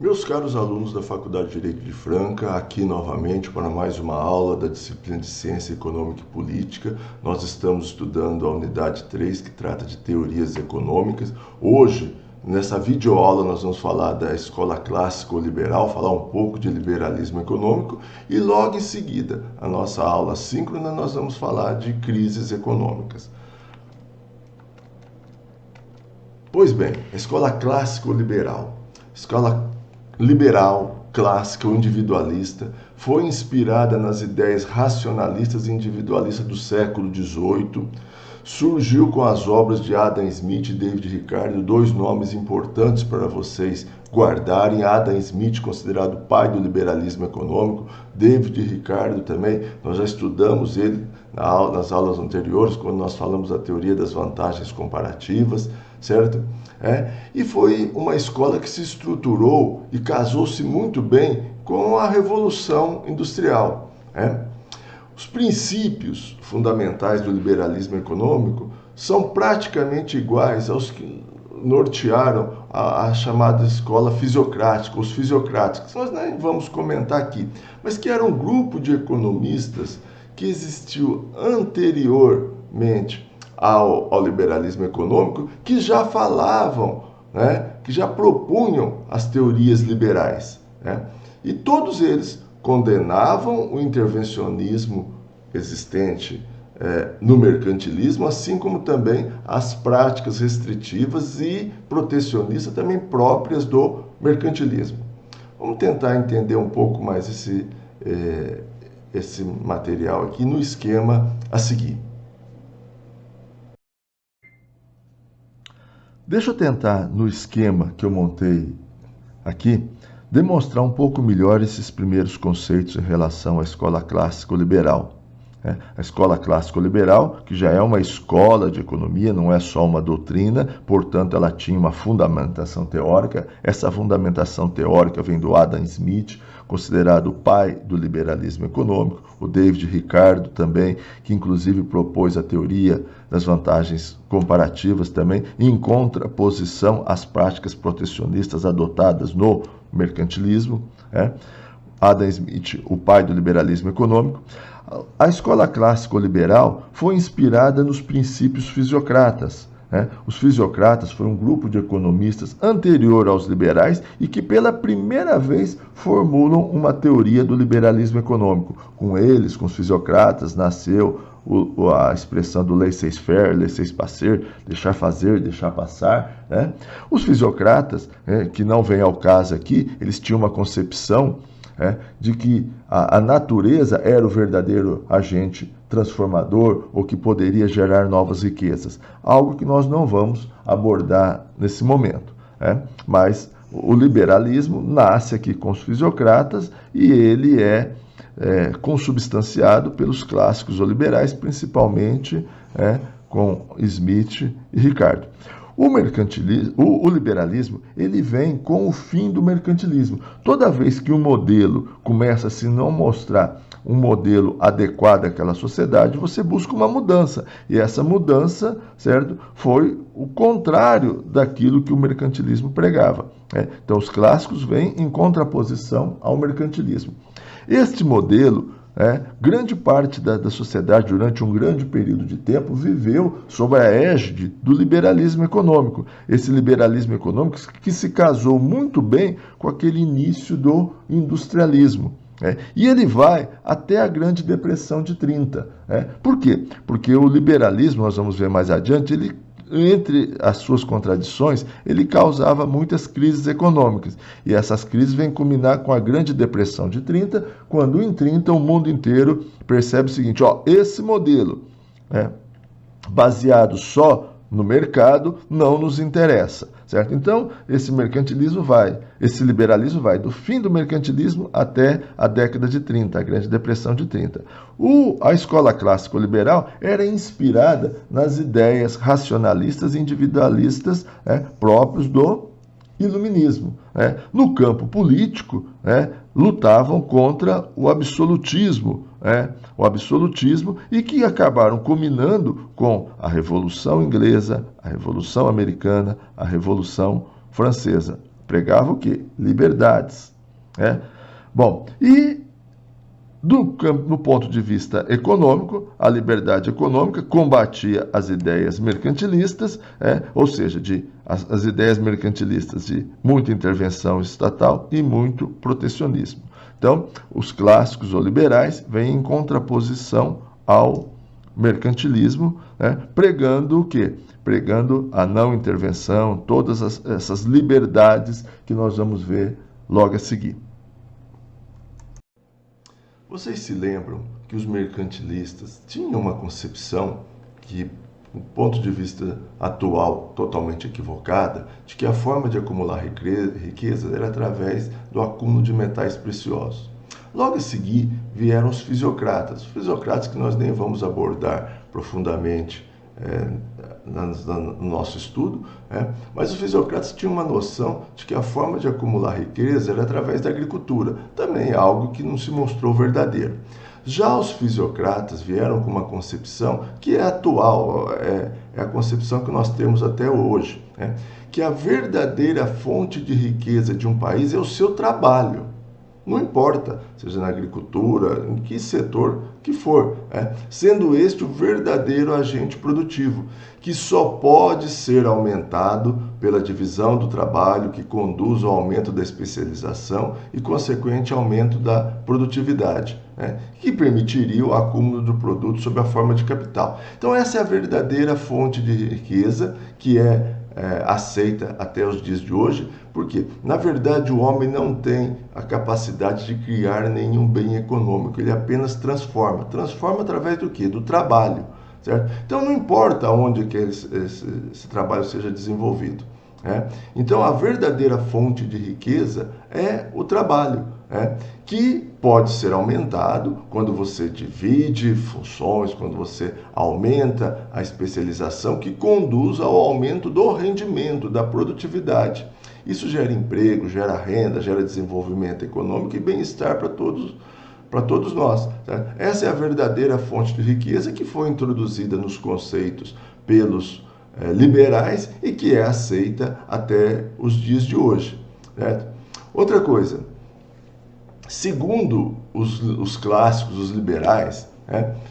Meus caros alunos da Faculdade de Direito de Franca, aqui novamente para mais uma aula da disciplina de Ciência Econômica e Política. Nós estamos estudando a unidade 3, que trata de teorias econômicas. Hoje, nessa videoaula, nós vamos falar da escola clássica ou liberal, falar um pouco de liberalismo econômico e logo em seguida, a nossa aula síncrona, nós vamos falar de crises econômicas. Pois bem, a escola clássica ou liberal. Escola liberal, clássica ou individualista, foi inspirada nas ideias racionalistas e individualistas do século XVIII, surgiu com as obras de Adam Smith e David Ricardo, dois nomes importantes para vocês guardarem. Adam Smith, considerado o pai do liberalismo econômico, David Ricardo também, nós já estudamos ele nas aulas anteriores, quando nós falamos da teoria das vantagens comparativas, certo? E foi uma escola que se estruturou e casou-se muito bem com a Revolução Industrial. Os princípios fundamentais do liberalismo econômico são praticamente iguais aos que nortearam a chamada escola fisiocrática, os fisiocráticos, nós nem vamos comentar aqui, mas que era um grupo de economistas que existiu anteriormente ao liberalismo econômico, que já falavam, que já propunham as teorias liberais. E todos eles condenavam o intervencionismo existente no mercantilismo, assim como também as práticas restritivas e protecionistas também próprias do mercantilismo. Vamos tentar entender um pouco mais esse material aqui no esquema a seguir. Deixa eu tentar, no esquema que eu montei aqui, demonstrar um pouco melhor esses primeiros conceitos em relação à escola clássico-liberal. A escola clássico-liberal, que já é uma escola de economia, não é só uma doutrina, portanto ela tinha uma fundamentação teórica. Essa fundamentação teórica vem do Adam Smith, considerado o pai do liberalismo econômico, o David Ricardo também, que inclusive propôs a teoria das vantagens comparativas também, em contraposição às práticas protecionistas adotadas no mercantilismo. Adam Smith, o pai do liberalismo econômico. A escola clássico-liberal foi inspirada nos princípios fisiocratas. Os fisiocratas foram um grupo de economistas anterior aos liberais e que pela primeira vez formulam uma teoria do liberalismo econômico. Com eles, com os fisiocratas, nasceu a expressão do laissez-faire, laissez-passer, deixar fazer, deixar passar. Os fisiocratas, que não vem ao caso aqui, eles tinham uma concepção de que a natureza era o verdadeiro agente transformador ou que poderia gerar novas riquezas. Algo que nós não vamos abordar nesse momento. Mas o liberalismo nasce aqui com os fisiocratas e ele é consubstanciado pelos clássicos ou liberais, principalmente com Smith e Ricardo. O liberalismo, ele vem com o fim do mercantilismo. Toda vez que um modelo começa a se não mostrar um modelo adequado àquela sociedade, você busca uma mudança. E essa mudança, certo, foi o contrário daquilo que o mercantilismo pregava. Então, os clássicos vêm em contraposição ao mercantilismo. Este modelo, grande parte da sociedade, durante um grande período de tempo, viveu sob a égide do liberalismo econômico. Esse liberalismo econômico que se casou muito bem com aquele início do industrialismo. E ele vai até a Grande Depressão de 30. Por quê? Porque o liberalismo, nós vamos ver mais adiante, ele, entre as suas contradições, ele causava muitas crises econômicas. E essas crises vêm culminar com a Grande Depressão de 30, quando em 30 o mundo inteiro percebe o seguinte: esse modelo baseado só no mercado não nos interessa, certo? Então, esse liberalismo vai do fim do mercantilismo até a década de 30, a Grande Depressão de 30. A escola clássico-liberal era inspirada nas ideias racionalistas e individualistas próprios do iluminismo. No campo político, lutavam contra o absolutismo, e que acabaram culminando com a Revolução Inglesa, a Revolução Americana, a Revolução Francesa. Pregava o quê? Liberdades. Né? Bom, e no ponto de vista econômico, a liberdade econômica combatia as ideias mercantilistas, ou seja, as ideias mercantilistas de muita intervenção estatal e muito protecionismo. Então, os clássicos ou liberais vêm em contraposição ao mercantilismo, pregando o quê? Pregando a não intervenção, todas essas liberdades que nós vamos ver logo a seguir. Vocês se lembram que os mercantilistas tinham uma concepção que, do ponto de vista atual, totalmente equivocada, de que a forma de acumular riqueza era através do acúmulo de metais preciosos. Logo a seguir vieram os fisiocratas que nós nem vamos abordar profundamente no nosso estudo, mas os fisiocratas tinham uma noção de que a forma de acumular riqueza era através da agricultura, também é algo que não se mostrou verdadeiro. Já os fisiocratas vieram com uma concepção que é atual, é a concepção que nós temos até hoje, que a verdadeira fonte de riqueza de um país é o seu trabalho. Não importa, seja na agricultura, em que setor que for, sendo este o verdadeiro agente produtivo, que só pode ser aumentado pela divisão do trabalho que conduz ao aumento da especialização e consequente aumento da produtividade, que permitiria o acúmulo do produto sob a forma de capital. Então essa é a verdadeira fonte de riqueza que é aceita até os dias de hoje, porque, na verdade, o homem não tem a capacidade de criar nenhum bem econômico, ele apenas transforma. Transforma através do quê? Do trabalho, certo? Então, não importa onde que esse trabalho seja desenvolvido. Então, a verdadeira fonte de riqueza é o trabalho, que pode ser aumentado quando você divide funções, quando você aumenta a especialização, que conduz ao aumento do rendimento, da produtividade. Isso gera emprego, gera renda, gera desenvolvimento econômico e bem-estar para todos nós. Tá? Essa é a verdadeira fonte de riqueza que foi introduzida nos conceitos pelos liberais e que é aceita até os dias de hoje. Certo? Outra coisa, segundo os clássicos, os liberais,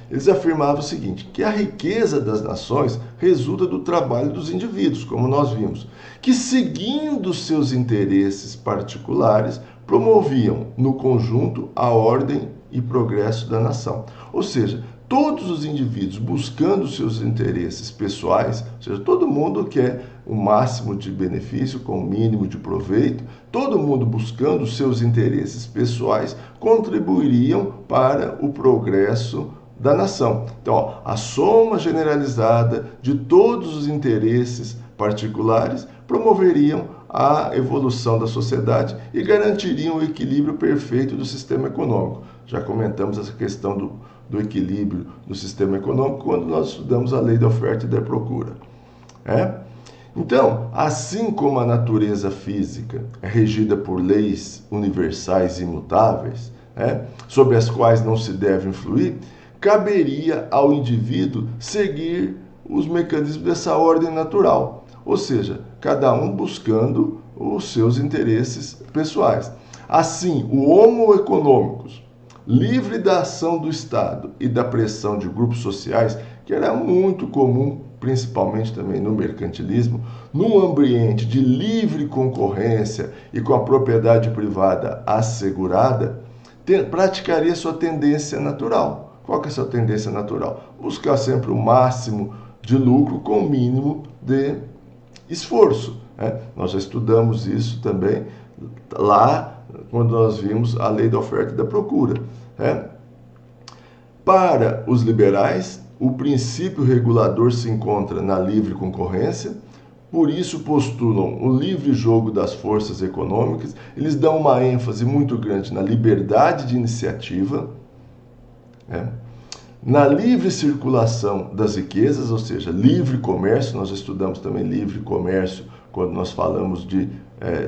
eles afirmavam o seguinte, que a riqueza das nações resulta do trabalho dos indivíduos, como nós vimos, que seguindo seus interesses particulares, promoviam no conjunto a ordem e progresso da nação. Ou seja, todos os indivíduos buscando seus interesses pessoais, ou seja, todo mundo quer o máximo de benefício com o mínimo de proveito, todo mundo buscando seus interesses pessoais, contribuiriam para o progresso da nação. Então, a soma generalizada de todos os interesses particulares promoveriam a evolução da sociedade e garantiriam o equilíbrio perfeito do sistema econômico. Já comentamos essa questão do equilíbrio do sistema econômico quando nós estudamos a lei da oferta e da procura. Então, assim como a natureza física é regida por leis universais e imutáveis, sobre as quais não se deve influir, caberia ao indivíduo seguir os mecanismos dessa ordem natural, ou seja, cada um buscando os seus interesses pessoais. Assim, o homo econômicos, livre da ação do Estado e da pressão de grupos sociais, que era muito comum, principalmente também no mercantilismo, num ambiente de livre concorrência e com a propriedade privada assegurada, praticaria sua tendência natural. Qual que é a sua tendência natural? Buscar sempre o máximo de lucro com o mínimo de esforço. Nós já estudamos isso também lá quando nós vimos a lei da oferta e da procura. Para os liberais, o princípio regulador se encontra na livre concorrência, por isso postulam o livre jogo das forças econômicas, eles dão uma ênfase muito grande na liberdade de iniciativa, na livre circulação das riquezas, ou seja, livre comércio. Nós estudamos também livre comércio quando nós falamos de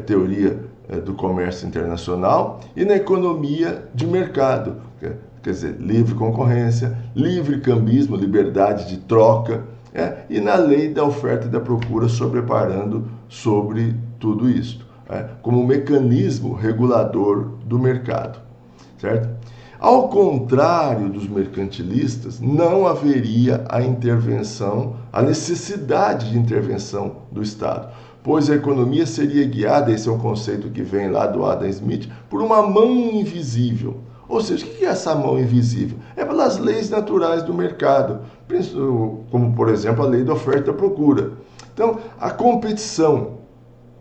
teoria do comércio internacional, e na economia de mercado, quer dizer, livre concorrência, livre cambismo, liberdade de troca, e na lei da oferta e da procura, sobreparando sobre tudo isso. como mecanismo regulador do mercado, certo? Ao contrário dos mercantilistas, não haveria a necessidade de intervenção do Estado, pois a economia seria guiada, esse é um conceito que vem lá do Adam Smith, por uma mão invisível. Ou seja, o que é essa mão invisível? É pelas leis naturais do mercado, como, por exemplo, a lei da oferta e da procura. Então, a competição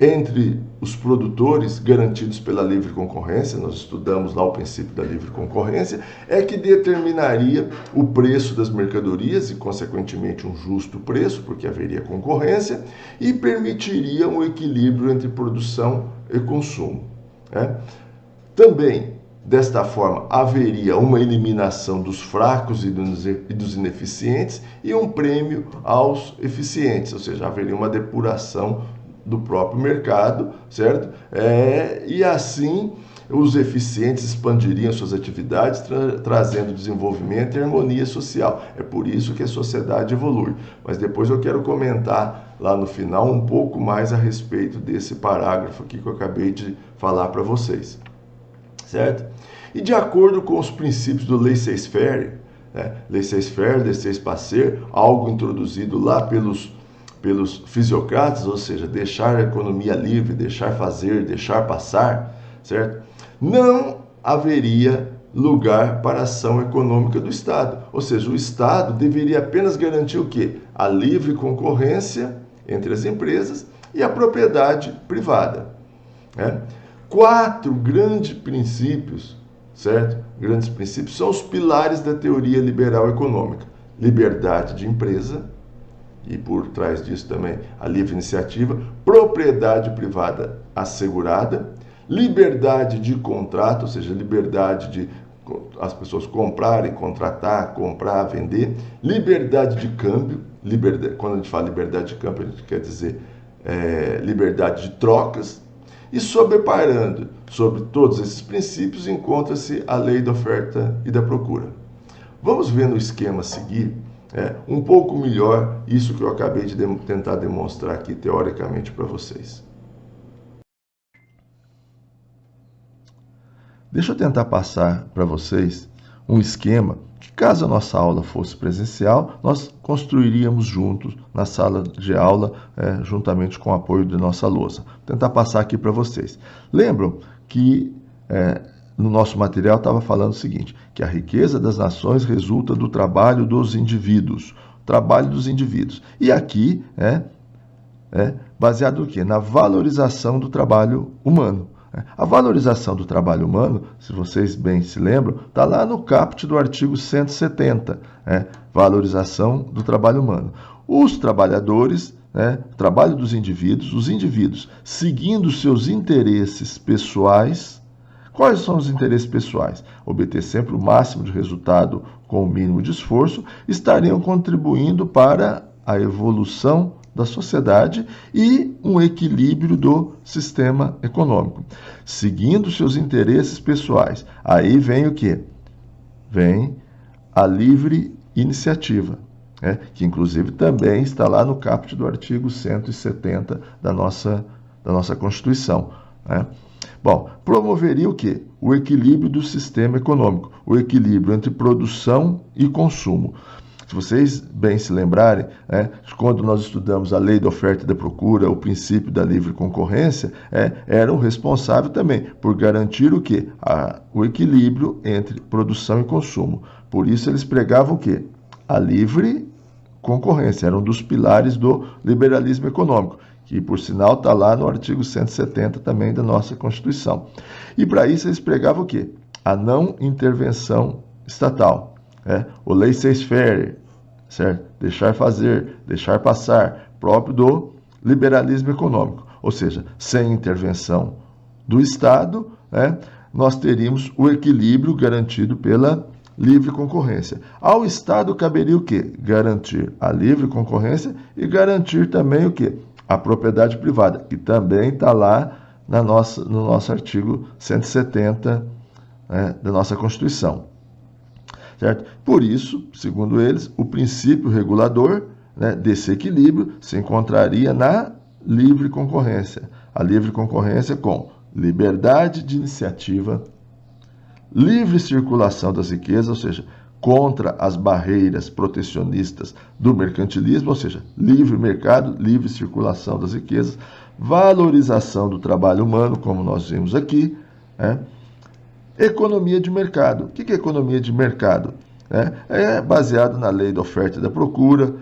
entre os produtores, garantidos pela livre concorrência, nós estudamos lá o princípio da livre concorrência, é que determinaria o preço das mercadorias e, consequentemente, um justo preço, porque haveria concorrência, e permitiria um equilíbrio entre produção e consumo. Também, desta forma, haveria uma eliminação dos fracos e dos ineficientes e um prêmio aos eficientes, ou seja, haveria uma depuração do próprio mercado, certo? E assim os eficientes expandiriam suas atividades, trazendo desenvolvimento e harmonia social. É por isso que a sociedade evolui. Mas depois eu quero comentar lá no final um pouco mais a respeito desse parágrafo aqui que eu acabei de falar para vocês, certo? E de acordo com os princípios do laissez-faire, laissez-faire, laissez-passer, algo introduzido lá pelos fisiocratas, ou seja, deixar a economia livre, deixar fazer, deixar passar, certo? Não haveria lugar para a ação econômica do Estado. Ou seja, o Estado deveria apenas garantir o quê? A livre concorrência entre as empresas e a propriedade privada. 4 grandes princípios, certo? Grandes princípios são os pilares da teoria liberal econômica. Liberdade de empresa, e por trás disso também a livre iniciativa, propriedade privada assegurada, liberdade de contrato, ou seja, liberdade de as pessoas comprarem, contratar, comprar, vender, liberdade de câmbio, quando a gente fala liberdade de câmbio, a gente quer dizer liberdade de trocas, e sobreparando sobre todos esses princípios encontra-se a lei da oferta e da procura. Vamos ver no esquema a seguir um pouco melhor isso que eu acabei de tentar demonstrar aqui teoricamente para vocês. Deixa eu tentar passar para vocês um esquema que, caso a nossa aula fosse presencial, nós construiríamos juntos na sala de aula, juntamente com o apoio de nossa lousa. Vou tentar passar aqui para vocês. Lembram que no nosso material estava falando o seguinte, que a riqueza das nações resulta do trabalho dos indivíduos. Trabalho dos indivíduos. E aqui baseado no quê? Na valorização do trabalho humano. A valorização do trabalho humano, se vocês bem se lembram, está lá no caput do artigo 170, valorização do trabalho humano. Os trabalhadores, trabalho dos indivíduos, os indivíduos, seguindo seus interesses pessoais. Quais são os interesses pessoais? Obter sempre o máximo de resultado com o mínimo de esforço, estariam contribuindo para a evolução da sociedade e um equilíbrio do sistema econômico. Seguindo seus interesses pessoais. Aí vem o quê? Vem a livre iniciativa, que inclusive também está lá no caput do artigo 170 da nossa Constituição. Bom, promoveria o quê? O equilíbrio do sistema econômico, o equilíbrio entre produção e consumo. Se vocês bem se lembrarem, quando nós estudamos a lei da oferta e da procura, o princípio da livre concorrência, eram responsáveis também por garantir o quê? O equilíbrio entre produção e consumo. Por isso eles pregavam o quê? A livre concorrência, era um dos pilares do liberalismo econômico, que por sinal está lá no artigo 170 também da nossa Constituição. E para isso eles pregavam o quê? A não intervenção estatal. O laissez-faire, certo? Deixar fazer, deixar passar, próprio do liberalismo econômico. Ou seja, sem intervenção do Estado, nós teríamos o equilíbrio garantido pela livre concorrência. Ao Estado caberia o quê? Garantir a livre concorrência e garantir também o quê? A propriedade privada, que também está lá no nosso artigo 170 da nossa Constituição. Certo? Por isso, segundo eles, o princípio regulador desse equilíbrio se encontraria na livre concorrência. a livre concorrência com liberdade de iniciativa, livre circulação das riquezas, ou seja, contra as barreiras protecionistas do mercantilismo, ou seja, livre mercado, livre circulação das riquezas, valorização do trabalho humano, como nós vimos aqui, economia de mercado. O que é economia de mercado? É baseado na lei da oferta e da procura,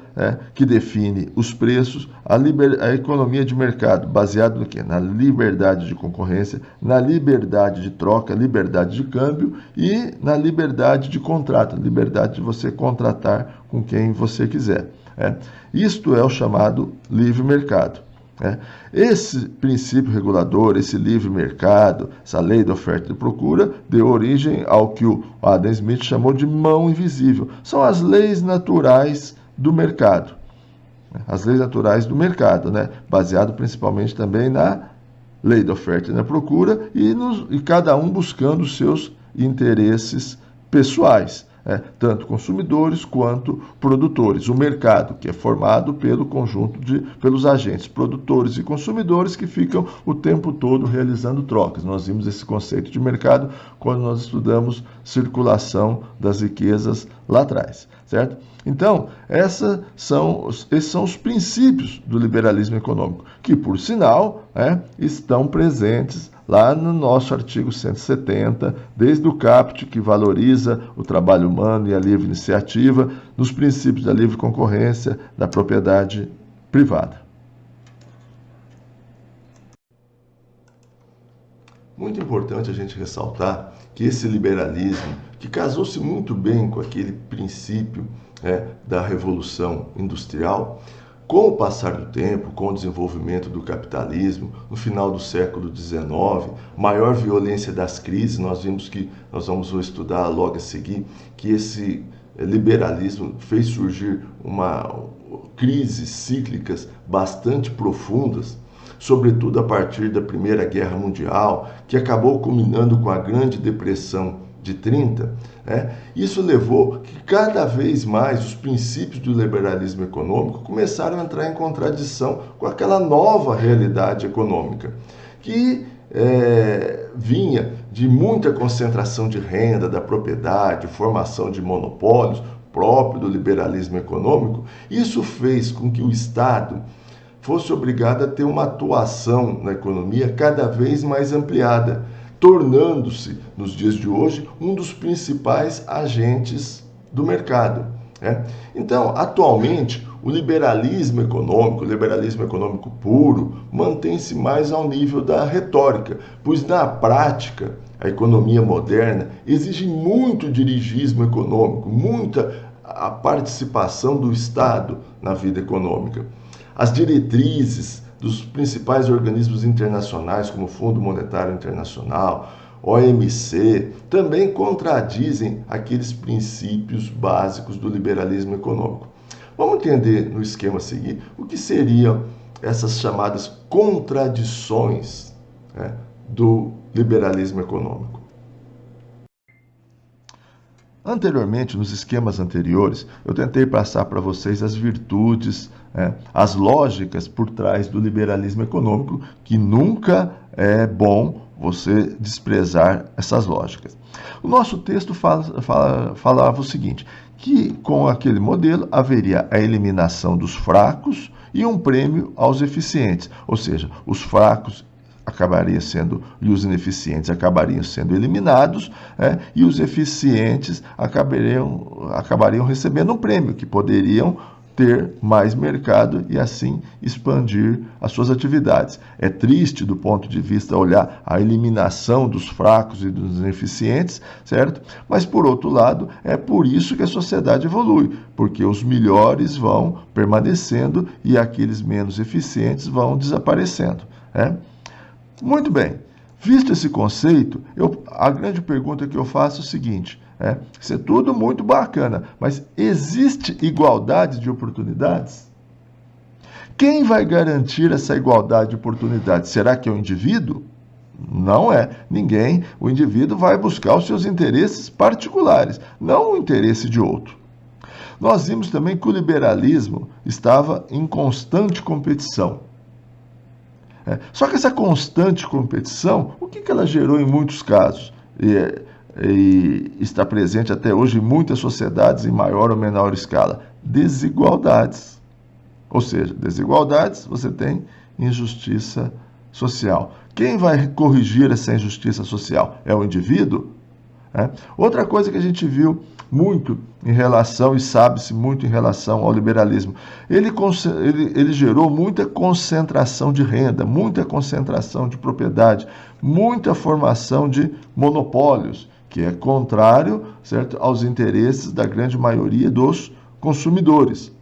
que define os preços, a economia de mercado, baseado no quê? Na liberdade de concorrência, na liberdade de troca, liberdade de câmbio e na liberdade de contrato, liberdade de você contratar com quem você quiser. Isto é o chamado livre mercado. Esse princípio regulador, esse livre mercado, essa lei da oferta e procura, deu origem ao que o Adam Smith chamou de mão invisível. São as leis naturais do mercado. As leis naturais do mercado, baseado principalmente também na lei da oferta e da procura e cada um buscando os seus interesses pessoais. Tanto consumidores quanto produtores. O mercado, que é formado pelo conjunto pelos agentes produtores e consumidores que ficam o tempo todo realizando trocas. Nós vimos esse conceito de mercado quando nós estudamos circulação das riquezas lá atrás, certo? Então, esses são os princípios do liberalismo econômico, que, por sinal, estão presentes lá no nosso artigo 170, desde o caput, que valoriza o trabalho humano e a livre iniciativa, nos princípios da livre concorrência, da propriedade privada. Muito importante a gente ressaltar que esse liberalismo, que casou-se muito bem com aquele princípio da Revolução Industrial, com o passar do tempo, com o desenvolvimento do capitalismo, no final do século XIX, maior violência das crises, nós vimos que, nós vamos estudar logo a seguir, que esse liberalismo fez surgir crises cíclicas bastante profundas, sobretudo a partir da Primeira Guerra Mundial, que acabou culminando com a Grande Depressão de 30, isso levou que cada vez mais os princípios do liberalismo econômico começaram a entrar em contradição com aquela nova realidade econômica, que vinha de muita concentração de renda, da propriedade, formação de monopólios próprio do liberalismo econômico. Isso fez com que o Estado fosse obrigado a ter uma atuação na economia cada vez mais ampliada, tornando-se, nos dias de hoje, um dos principais agentes do mercado. Então, atualmente, o liberalismo econômico puro, mantém-se mais ao nível da retórica, pois na prática, a economia moderna exige muito dirigismo econômico, muita a participação do Estado na vida econômica. As diretrizes dos principais organismos internacionais, como o Fundo Monetário Internacional, OMC, também contradizem aqueles princípios básicos do liberalismo econômico. Vamos entender no esquema a seguir o que seriam essas chamadas contradições do liberalismo econômico. Anteriormente, nos esquemas anteriores, eu tentei passar para vocês as virtudes, as lógicas por trás do liberalismo econômico, que nunca é bom você desprezar essas lógicas. O nosso texto falava o seguinte, que com aquele modelo haveria a eliminação dos fracos e um prêmio aos eficientes, ou seja, os fracos e os ineficientes acabariam sendo eliminados, e os eficientes acabariam recebendo um prêmio, que poderiam ter mais mercado e assim expandir as suas atividades. É triste do ponto de vista olhar a eliminação dos fracos e dos ineficientes, certo? Mas por outro lado, é por isso que a sociedade evolui, porque os melhores vão permanecendo e aqueles menos eficientes vão desaparecendo. Muito bem, visto esse conceito, a grande pergunta que eu faço é o seguinte, isso é tudo muito bacana, mas existe igualdade de oportunidades? Quem vai garantir essa igualdade de oportunidades? Será que é o indivíduo? Não é. Ninguém. O indivíduo vai buscar os seus interesses particulares, não o interesse de outro. Nós vimos também que o liberalismo estava em constante competição. Só que essa constante competição, o que ela gerou em muitos casos? E está presente até hoje em muitas sociedades em maior ou menor escala. Desigualdades. Ou seja, desigualdades, você tem injustiça social. Quem vai corrigir essa injustiça social? É o indivíduo? Outra coisa que a gente viu muito em relação, e sabe-se muito em relação ao liberalismo, ele gerou muita concentração de renda, muita concentração de propriedade, muita formação de monopólios, que é contrário, certo, aos interesses da grande maioria dos consumidores.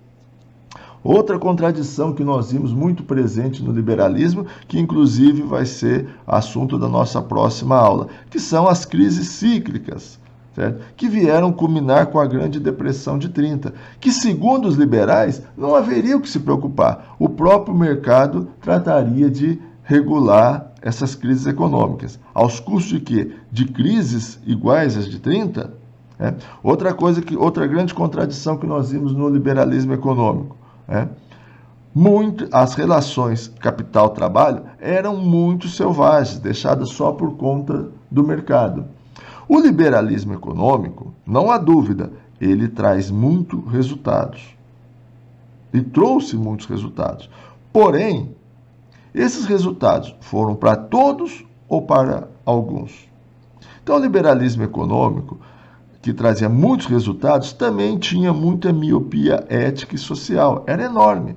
Outra contradição que nós vimos muito presente no liberalismo, que inclusive vai ser assunto da nossa próxima aula, que são as crises cíclicas, certo? Que vieram culminar com a Grande Depressão de 30, que segundo os liberais não haveria o que se preocupar. O próprio mercado trataria de regular essas crises econômicas. Aos custos de quê? De crises iguais às de 30? Outra grande contradição que nós vimos no liberalismo econômico. As relações capital-trabalho eram muito selvagens, deixadas só por conta do mercado. O liberalismo econômico, não há dúvida, ele traz muitos resultados. E trouxe muitos resultados. Porém, esses resultados foram para todos ou para alguns? Então, o liberalismo econômico, que trazia muitos resultados, também tinha muita miopia ética e social. Era enorme.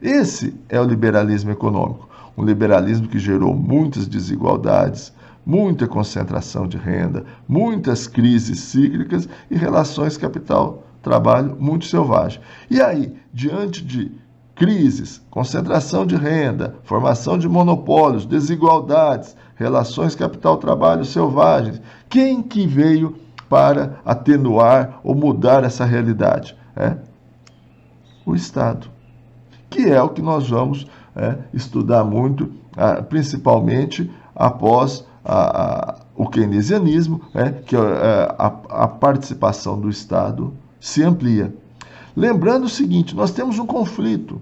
Esse é o liberalismo econômico. Um liberalismo que gerou muitas desigualdades, muita concentração de renda, muitas crises cíclicas e relações capital-trabalho muito selvagens. E aí, diante de crises, concentração de renda, formação de monopólios, desigualdades, relações capital-trabalho selvagens, quem que veio para atenuar ou mudar essa realidade? O Estado, que é o que nós vamos estudar muito, principalmente após o keynesianismo, que a participação do Estado se amplia. Lembrando o seguinte, nós temos um conflito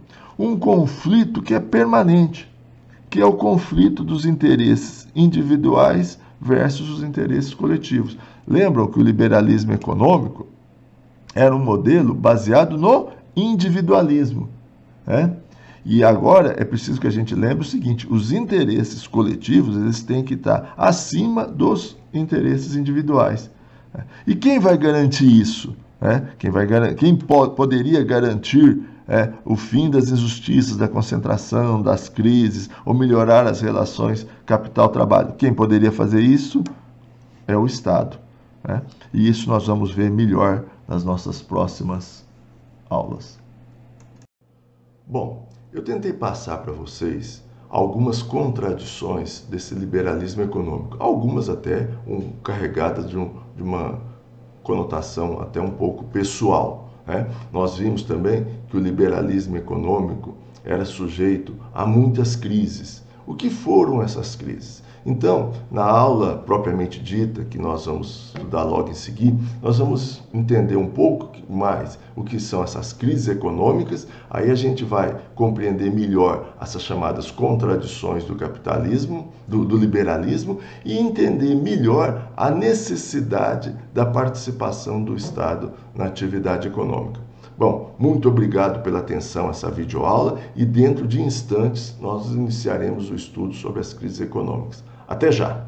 que é permanente, que é o conflito dos interesses individuais versus os interesses coletivos. Lembram que o liberalismo econômico era um modelo baseado no individualismo. E agora é preciso que a gente lembre o seguinte, os interesses coletivos eles têm que estar acima dos interesses individuais. E quem vai garantir isso? Quem poderia garantir o fim das injustiças, da concentração, das crises, ou melhorar as relações capital-trabalho? Quem poderia fazer isso? É o Estado. E isso nós vamos ver melhor nas nossas próximas aulas. Bom, eu tentei passar para vocês algumas contradições desse liberalismo econômico, algumas até carregadas de uma conotação até um pouco pessoal. Nós vimos também que o liberalismo econômico era sujeito a muitas crises. O que foram essas crises? Então, na aula propriamente dita, que nós vamos estudar logo em seguida, nós vamos entender um pouco mais o que são essas crises econômicas, aí a gente vai compreender melhor essas chamadas contradições do capitalismo, do liberalismo, e entender melhor a necessidade da participação do Estado na atividade econômica. Bom, muito obrigado pela atenção a essa videoaula e dentro de instantes nós iniciaremos o estudo sobre as crises econômicas. Até já!